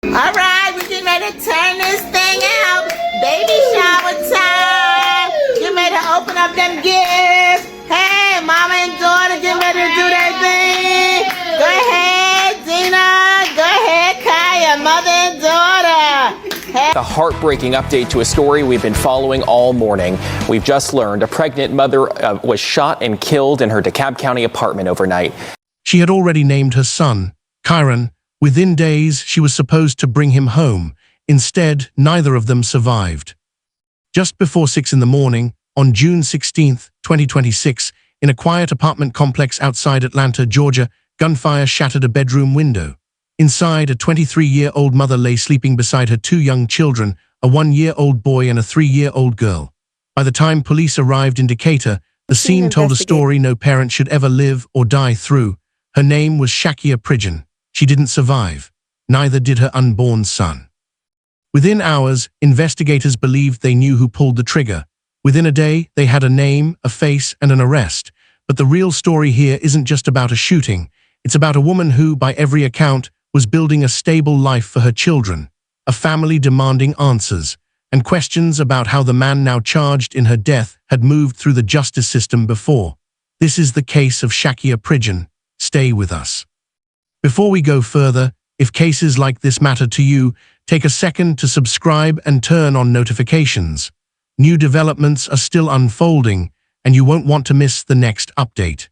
All right, we getting ready to turn this thing out. Baby shower time. Get ready to open up them gifts. Hey, mama and daughter, get ready to do that thing. Go ahead, Dina. Go ahead, Kaya, mother and daughter. Hey. A heartbreaking update to a story we've been following all morning. We've just learned a pregnant mother was shot and killed in her DeKalb County apartment overnight. She had already named her son, Kyron. Within days, she was supposed to bring him home. Instead, neither of them survived. Just before 6 in the morning, on June 16, 2026, in a quiet apartment complex outside Atlanta, Georgia, gunfire shattered a bedroom window. Inside, a 23-year-old mother lay sleeping beside her 2 young children, a 1-year-old boy and a 3-year-old girl. By the time police arrived in Decatur, the scene told a story no parent should ever live or die through. Her name was Shakiya Pridgen. She didn't survive. Neither did her unborn son. Within hours, investigators believed they knew who pulled the trigger. Within a day, they had a name, a face, and an arrest. But the real story here isn't just about a shooting. It's about a woman who, by every account, was building a stable life for her children, a family demanding answers, and questions about how the man now charged in her death had moved through the justice system before. This is the case of Shakiya Pridgen. Stay with us. Before we go further, if cases like this matter to you, take a second to subscribe and turn on notifications. New developments are still unfolding, and you won't want to miss the next update.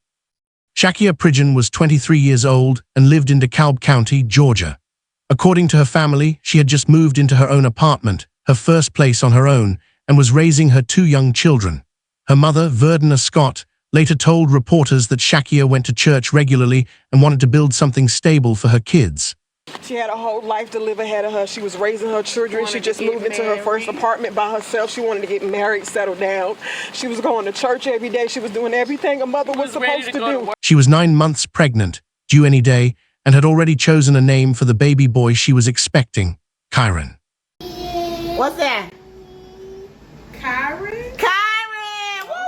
Shakiya Pridgen was 23 years old and lived in DeKalb County, Georgia. According to her family, she had just moved into her own apartment, her first place on her own, and was raising her 2 young children. Her mother, Verdena Scott, later told reporters that Shakiya went to church regularly and wanted to build something stable for her kids. She had a whole life to live ahead of her. She was raising her children. She just moved into her first apartment by herself. She wanted to get married, settle down. She was going to church every day. She was doing everything a mother was supposed to do. She was 9 months pregnant, due any day, and had already chosen a name for the baby boy she was expecting, Kyron. What's that? Kyron? Kyron! Woo!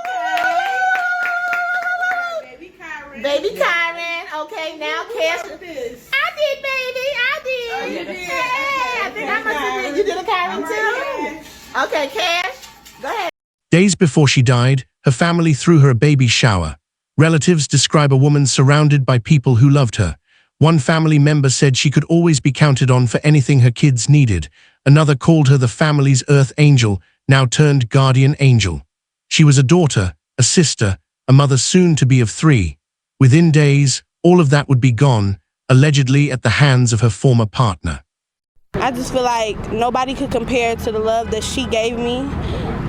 Baby Kyron. Baby Kyron. Okay, now Cash. I did, baby. I did. Oh, you did? Yeah, I think I must have did. You did a Kyron too? Okay, Cash. Go ahead. Days before she died, her family threw her a baby shower. Relatives describe a woman surrounded by people who loved her. One family member said she could always be counted on for anything her kids needed. Another called her the family's earth angel, now turned guardian angel. She was a daughter, a sister, a mother soon to be of 3. Within days, all of that would be gone, allegedly at the hands of her former partner. I just feel like nobody could compare to the love that she gave me.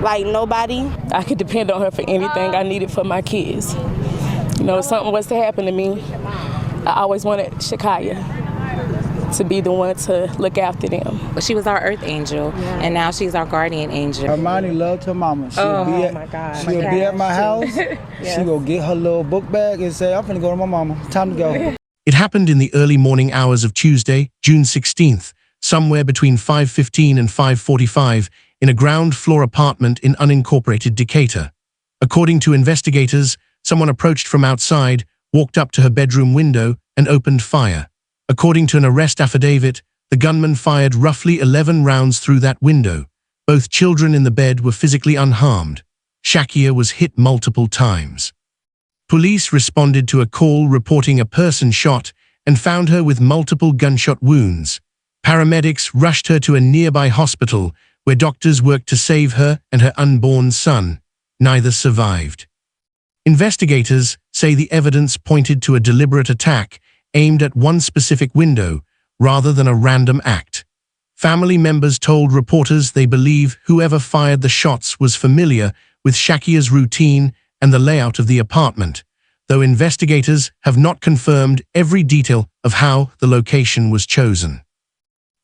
Like nobody. I could depend on her for anything I needed for my kids. You know, if something was to happen to me, I always wanted Shakiya to be the one to look after them. She was our earth angel, and now she's our guardian angel. Hermione loved her mama. She'll be at my house. Yes. She go get her little book bag and say, I'm finna go to my mama. Time to go. It happened in the early morning hours of Tuesday, June 16th, somewhere between 5:15 and 5:45, in a ground-floor apartment in unincorporated Decatur. According to investigators, someone approached from outside, walked up to her bedroom window, and opened fire. According to an arrest affidavit, the gunman fired roughly 11 rounds through that window. Both children in the bed were physically unharmed. Shakiya was hit multiple times. Police responded to a call reporting a person shot and found her with multiple gunshot wounds. Paramedics rushed her to a nearby hospital where doctors worked to save her and her unborn son. Neither survived. Investigators say the evidence pointed to a deliberate attack aimed at one specific window, rather than a random act. Family members told reporters they believe whoever fired the shots was familiar with Shakiya's routine and the layout of the apartment, though investigators have not confirmed every detail of how the location was chosen.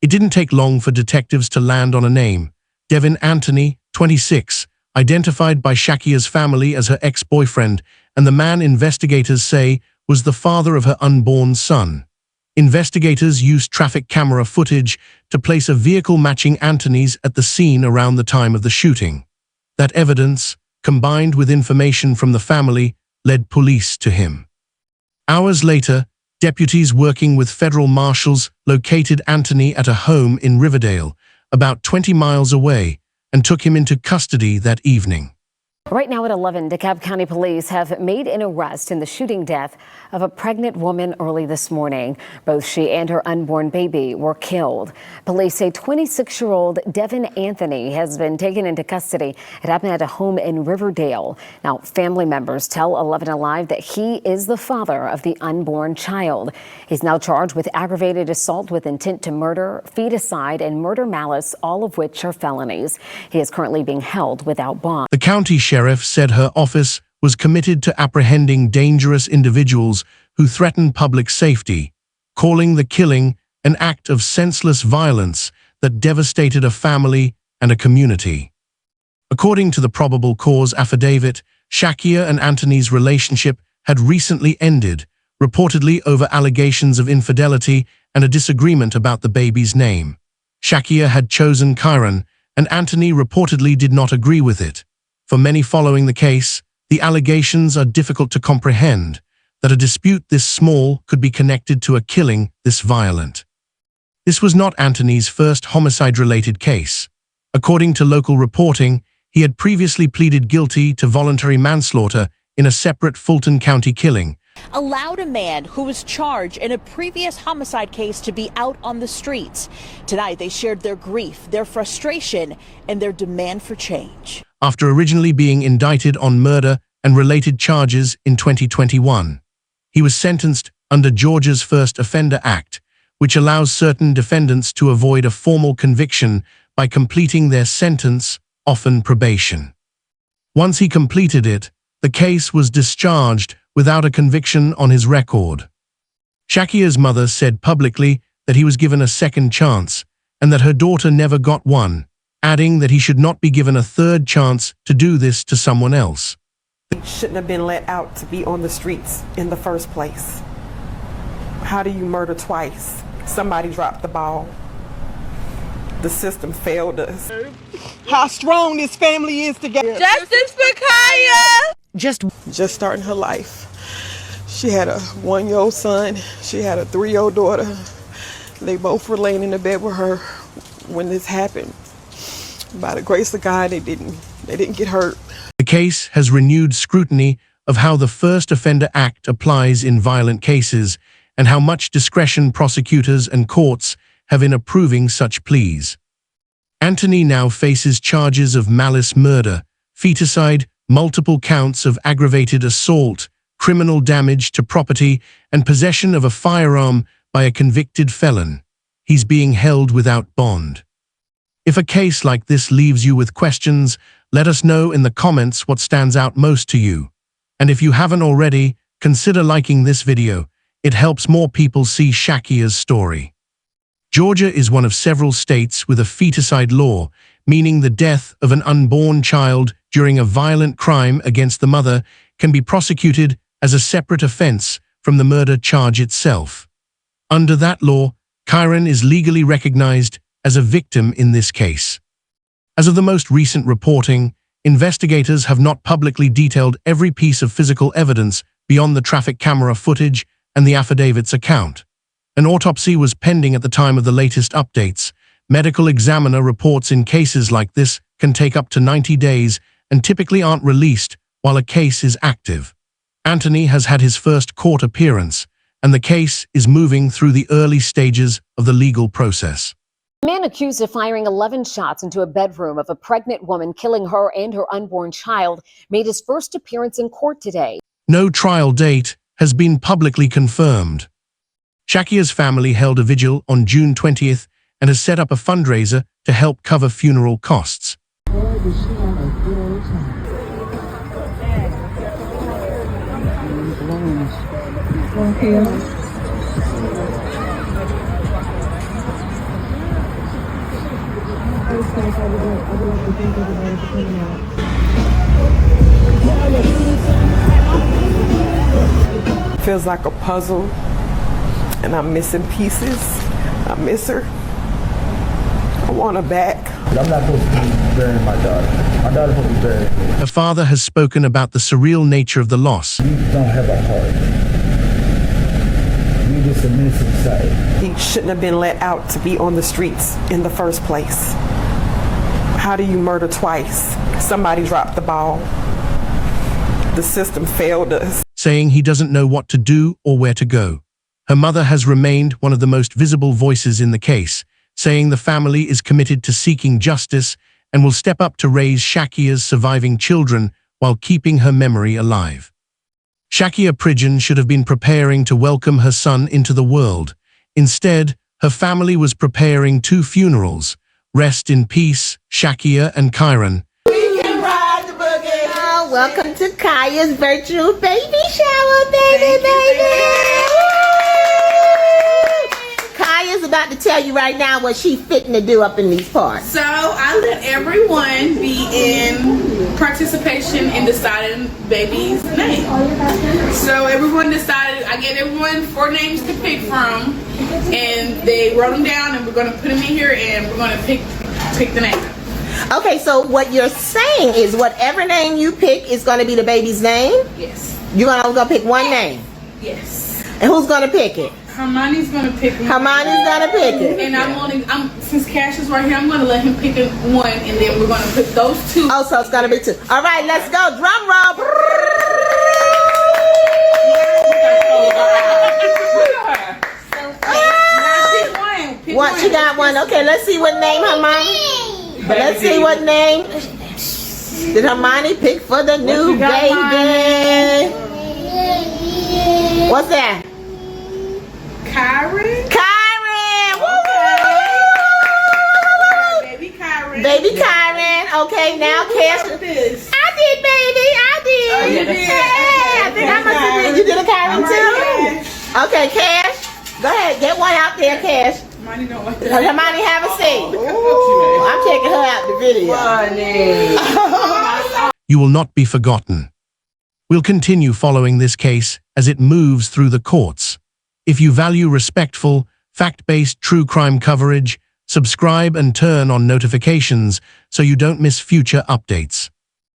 It didn't take long for detectives to land on a name. Devin Anthony, 26, identified by Shakiya's family as her ex-boyfriend, and the man investigators say was the father of her unborn son. Investigators used traffic camera footage to place a vehicle matching Anthony's at the scene around the time of the shooting. That evidence, combined with information from the family, led police to him. Hours later, Deputies working with federal marshals located Anthony at a home in Riverdale, about 20 miles away, and took him into custody that evening. Right now at 11, DeKalb County Police have made an arrest in the shooting death of a pregnant woman early this morning. Both she and her unborn baby were killed. Police say 26-year-old Devin Anthony has been taken into custody. It happened at a home in Riverdale. Now, family members tell 11 Alive that he is the father of the unborn child. He's now charged with aggravated assault with intent to murder, feticide, and murder malice, all of which are felonies. He is currently being held without bond. The county sheriff said her office was committed to apprehending dangerous individuals who threaten public safety, calling the killing an act of senseless violence that devastated a family and a community. According to the probable cause affidavit, Shakiya and Anthony's relationship had recently ended, reportedly over allegations of infidelity and a disagreement about the baby's name. Shakiya had chosen Kyron, and Anthony reportedly did not agree with it. For many following the case, the allegations are difficult to comprehend, that a dispute this small could be connected to a killing this violent. This was not Anthony's first homicide-related case. According to local reporting, he had previously pleaded guilty to voluntary manslaughter in a separate Fulton County killing. Allowed a man who was charged in a previous homicide case to be out on the streets. Tonight, they shared their grief, their frustration, and their demand for change. After originally being indicted on murder and related charges in 2021. He was sentenced under Georgia's First Offender Act, which allows certain defendants to avoid a formal conviction by completing their sentence, often probation. Once he completed it, the case was discharged without a conviction on his record. Shakiya's mother said publicly that he was given a second chance and that her daughter never got one, adding that he should not be given a third chance to do this to someone else. He shouldn't have been let out to be on the streets in the first place. How do you murder twice? Somebody dropped the ball. The system failed us. How strong this family is together. Justice for Kaya! Just starting her life. She had a 1-year-old son. She had a 3-year-old daughter. They both were laying in the bed with her when this happened. By the grace of God, they didn't get hurt. The case has renewed scrutiny of how the First Offender Act applies in violent cases and how much discretion prosecutors and courts have in approving such pleas. Anthony now faces charges of malice murder, feticide, multiple counts of aggravated assault, criminal damage to property, and possession of a firearm by a convicted felon. He's being held without bond. If a case like this leaves you with questions, let us know in the comments what stands out most to you. And if you haven't already, consider liking this video. It helps more people see Shakiya's story. Georgia is one of several states with a feticide law, meaning the death of an unborn child during a violent crime against the mother can be prosecuted as a separate offense from the murder charge itself. Under that law, Kyron is legally recognized as a victim in this case. As of the most recent reporting, investigators have not publicly detailed every piece of physical evidence beyond the traffic camera footage and the affidavit's account. An autopsy was pending at the time of the latest updates. Medical examiner reports in cases like this can take up to 90 days and typically aren't released while a case is active. Anthony has had his first court appearance, and the case is moving through the early stages of the legal process. A man accused of firing 11 shots into a bedroom of a pregnant woman, killing her and her unborn child, made his first appearance in court today. No trial date has been publicly confirmed. Shakiya's family held a vigil on June 20th and has set up a fundraiser to help cover funeral costs. Feels like a puzzle, and I'm missing pieces. I miss her. I want her back. I'm not supposed to be burying my daughter. My daughter's supposed to be buried. Her father has spoken about the surreal nature of the loss. We don't have a heart. We just committed suicide. He shouldn't have been let out to be on the streets in the first place. How do you murder twice? Somebody dropped the ball. The system failed us. Saying he doesn't know what to do or where to go. Her mother has remained one of the most visible voices in the case, saying the family is committed to seeking justice and will step up to raise Shakiya's surviving children while keeping her memory alive. Shakiya Pridgen should have been preparing to welcome her son into the world. Instead, her family was preparing 2 funerals. Rest in peace, Shakiya and Kyron. We can ride the boogie. Oh, welcome to Kaya's virtual baby shower, baby. Kaya's about to tell you right now what she's fitting to do up in these parts. So I let everyone be in participation in deciding baby's name. So everyone decided, I gave everyone 4 names to pick from, and they wrote them down, and we're going to put them in here, and we're going to pick the name. Okay, so what you're saying is whatever name you pick is going to be the baby's name? Yes. You're going to pick one name? Yes. And who's going to pick it? Hermione's gonna pick one. Hermione's gonna pick it. And since Cash is right here, I'm gonna let him pick one, and then we're gonna put those 2. Oh, so it's gonna be 2. All right, let's go. Drum roll. Pick What? She got one. Okay, let's see what name Hermione. But let's see what name did Hermione pick for the new baby. What's that? Kyron. Baby Kyron. Baby Kyron. Okay, now Cash. I did, baby. I did. Oh, you did. Hey, I think I must have did. You did a Kyron too? Okay, Cash. Go ahead. Get one out there, Cash. Hermione don't like that. Hermione, have a seat. Ooh, I'm taking her out the video. You will not be forgotten. We'll continue following this case as it moves through the courts. If you value respectful, fact-based true crime coverage, subscribe and turn on notifications so you don't miss future updates.